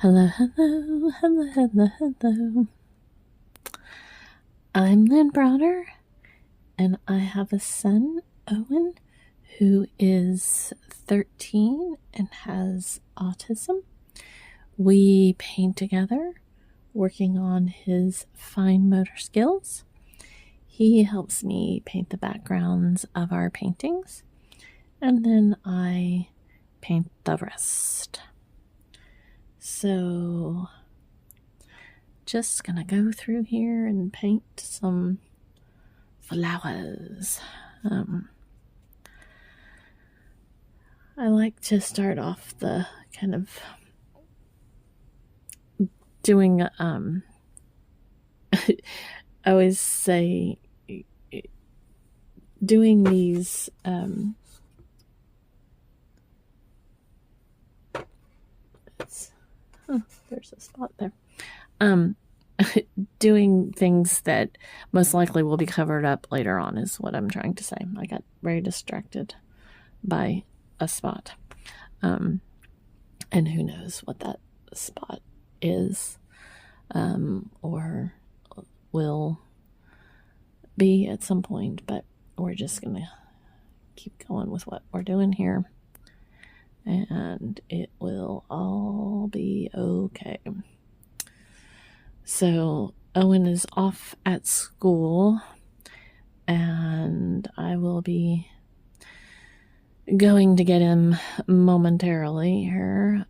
Hello, hello, hello, hello, hello. I'm Lynn Browder, and I have a son, Owen, who is 13 and has autism. We paint together, working on his fine motor skills. He helps me paint the backgrounds of our paintings, and then I paint the rest. So, just gonna go through here and paint some flowers. I like to start off the kind of doing, I always say doing these, there's a spot there. Doing things that most likely will be covered up later on is what I'm trying to say. I got very distracted by a spot. And who knows what that spot is, or will be at some point, but we're just going to keep going with what we're doing here. And it will all be okay. So Owen is off at school, and I will be going to get him momentarily here.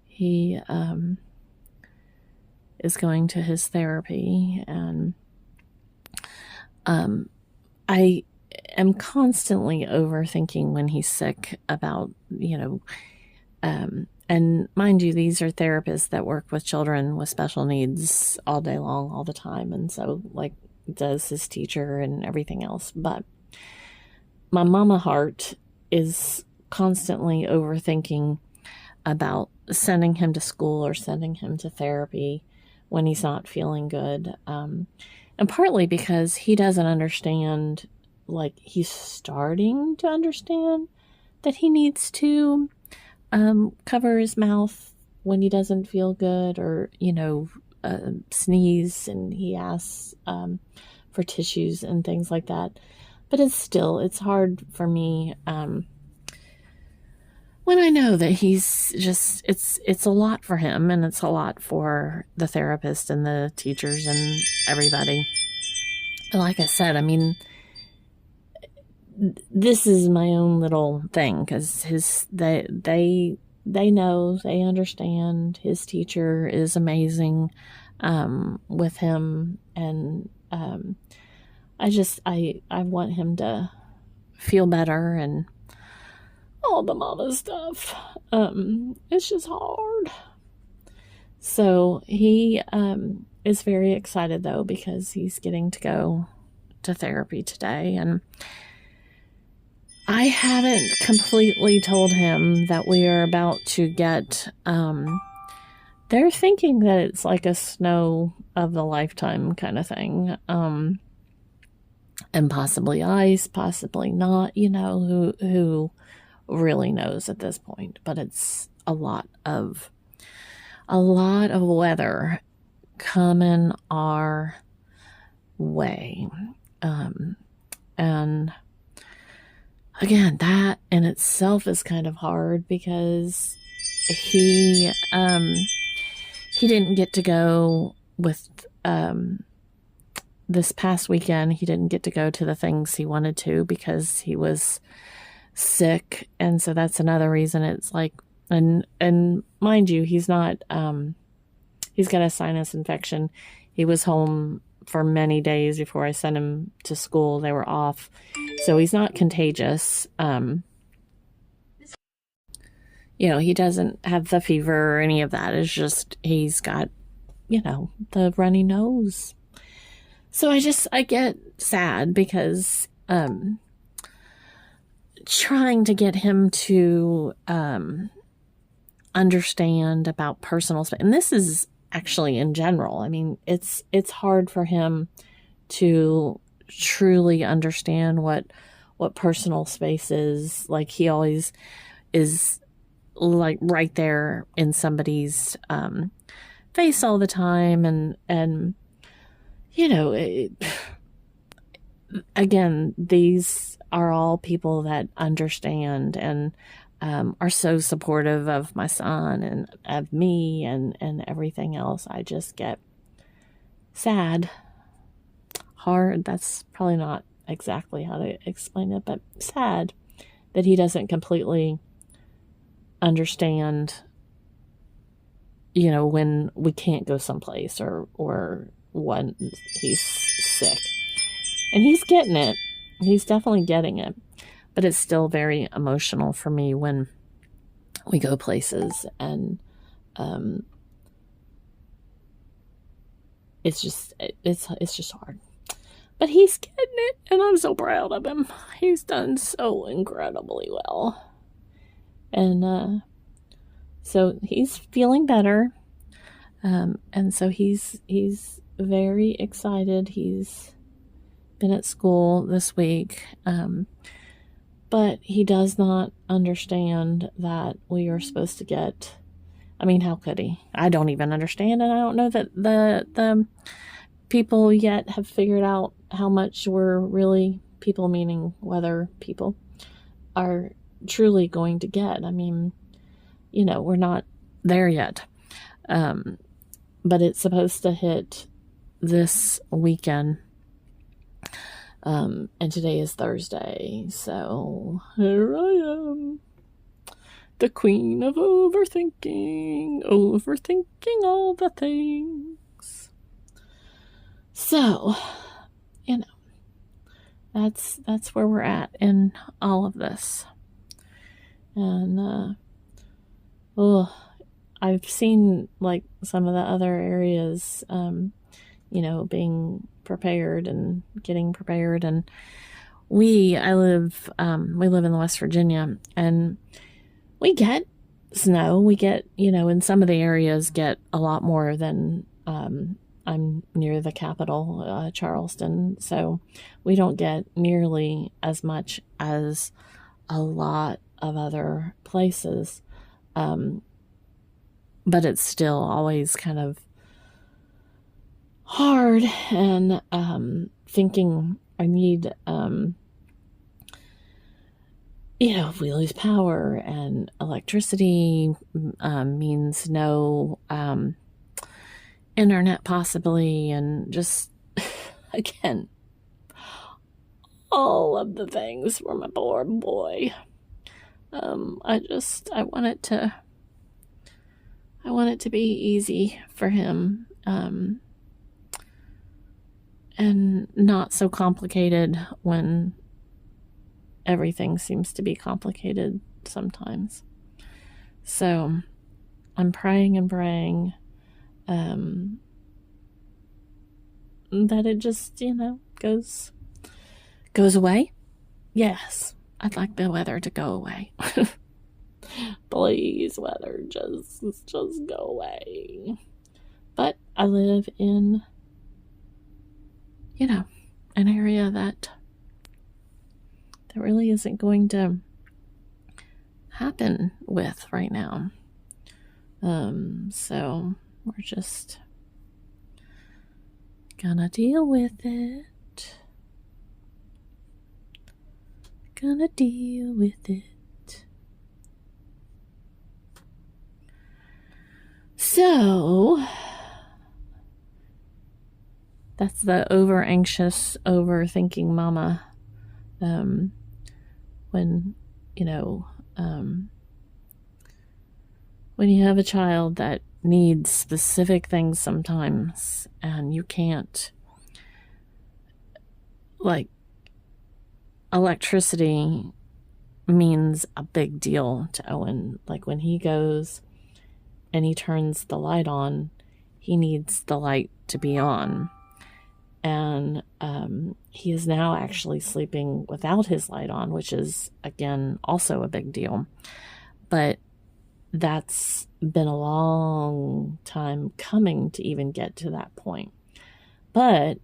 He is going to his therapy, and I am constantly overthinking when he's sick about, and mind you, these are therapists that work with children with special needs all day long, all the time. And so, like, does his teacher and everything else. But my mama heart is constantly overthinking about sending him to school or sending him to therapy when he's not feeling good. And partly because he doesn't understand, like, he's starting to understand that he needs to cover his mouth when he doesn't feel good, or, sneeze, and he asks for tissues and things like that. But it's hard for me when I know that he's just, it's a lot for him, and it's a lot for the therapist and the teachers and everybody. But like I said, I mean, this is my own little thing, because they know, they understand. His teacher is amazing with him, and I want him to feel better and all the mama stuff. It's just hard. So he is very excited, though, because he's getting to go to therapy today, and I haven't completely told him that we are about to get, they're thinking that it's like a snow of a lifetime kind of thing, and possibly ice, possibly not, who really knows at this point. But it's a lot of weather coming our way, and again, that in itself is kind of hard, because he didn't get to go with this past weekend. He didn't get to go to the things he wanted to because he was sick, and so that's another reason. It's like, and mind you, he's not he's got a sinus infection. He was home for many days before I sent him to school. They were off, so he's not contagious. He doesn't have the fever or any of that. It's just he's got, the runny nose. So I get sad, because trying to get him to understand about personal space, and this is actually in general. I mean, it's hard for him to truly understand what personal space is. Like, he always is like right there in somebody's face all the time, and you know, again, these are all people that understand and are so supportive of my son and of me and everything else. I just get sad, hard. That's probably not exactly how to explain it, but sad that he doesn't completely understand, you know, when we can't go someplace or when he's sick. And he's getting it. He's definitely getting it. But it's still very emotional for me when we go places, and it's just hard. But he's getting it, and I'm so proud of him. He's done so incredibly well. And so he's feeling better. And so he's very excited. He's been at school this week. But he does not understand that we are supposed to get, I mean, how could he? I don't even understand, and I don't know that the people yet have figured out how much we're really, people meaning weather people, are truly going to get. I mean, you know, we're not there yet. But it's supposed to hit this weekend. And today is Thursday, so here I am, the queen of overthinking all the things. So, you know, that's where we're at in all of this. And I've seen like some of the other areas, you know, being prepared and getting prepared. And we live in West Virginia, and we get snow. We get, you know, in some of the areas get a lot more than, I'm near the capital, Charleston. So we don't get nearly as much as a lot of other places. But it's still always kind of hard, and thinking I need, you know, if we lose power and electricity means no internet possibly, and just, again, all of the things for my poor boy. I want it to be easy for him, and not so complicated when everything seems to be complicated sometimes. So I'm praying and praying that it just, you know, goes away. Yes, I'd like the weather to go away. Please, weather, just go away. But I live in, you know, an area that really isn't going to happen with right now. So we're just gonna deal with it. Gonna deal with it. So that's the over anxious, overthinking mama. When, you know, when you have a child that needs specific things sometimes, and you can't, like, electricity means a big deal to Owen. Like, when he goes and he turns the light on, he needs the light to be on. And he is now actually sleeping without his light on, which is, again, also a big deal. But that's been a long time coming to even get to that point. But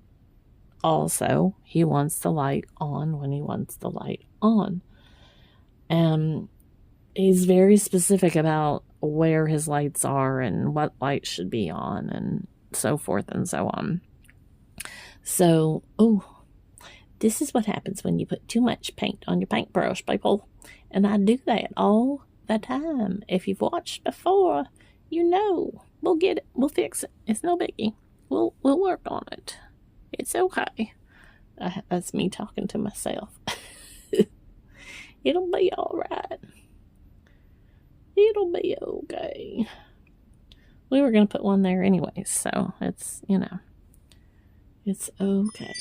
also, he wants the light on when he wants the light on. And he's very specific about where his lights are and what lights should be on and so forth and so on. So, oh, this is what happens when you put too much paint on your paintbrush, people. And I do that all the time. If you've watched before, you know. We'll get it. We'll fix it. It's no biggie. We'll work on it. It's okay. That's me talking to myself. It'll be all right. It'll be okay. We were going to put one there anyways, so it's, it's okay.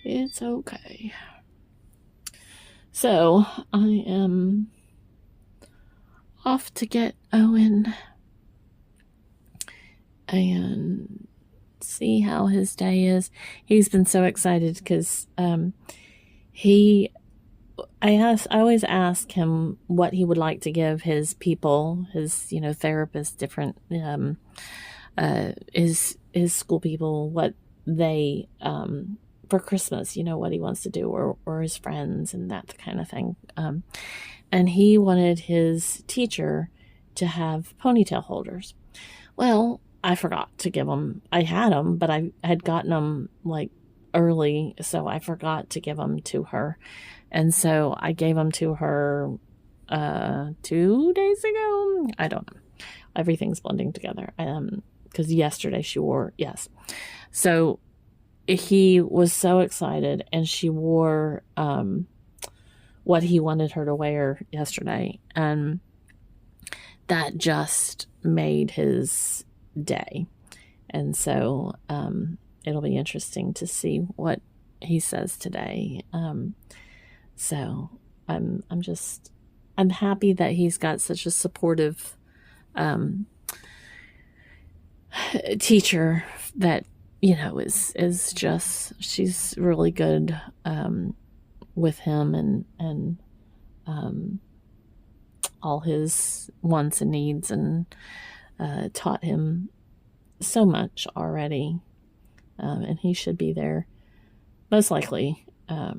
It's okay. So, I am off to get Owen and see how his day is. He's been so excited because I always ask him what he would like to give his people, his therapists, different his school people, what they for Christmas, what he wants to do, or his friends and that kind of thing. And he wanted his teacher to have ponytail holders. Well, I forgot to give them. I had them, but I had gotten them like early, so I forgot to give them to her. And so I gave them to her 2 days ago. I don't know. Everything's blending together. Because yesterday she wore, yes. So he was so excited, and she wore what he wanted her to wear yesterday. And that just made his day. And so it'll be interesting to see what he says today. So I'm happy that he's got such a supportive teacher that is just, she's really good with him and all his wants and needs, and taught him so much already, and he should be there most likely a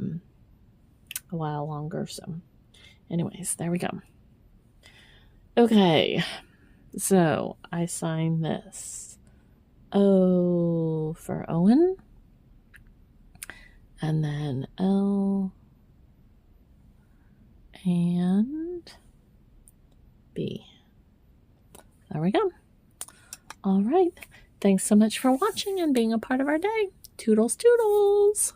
while longer. So anyways, there we go. Okay, so I sign this O for Owen, and then L and B. There we go. All right. Thanks so much for watching and being a part of our day. Toodles, toodles.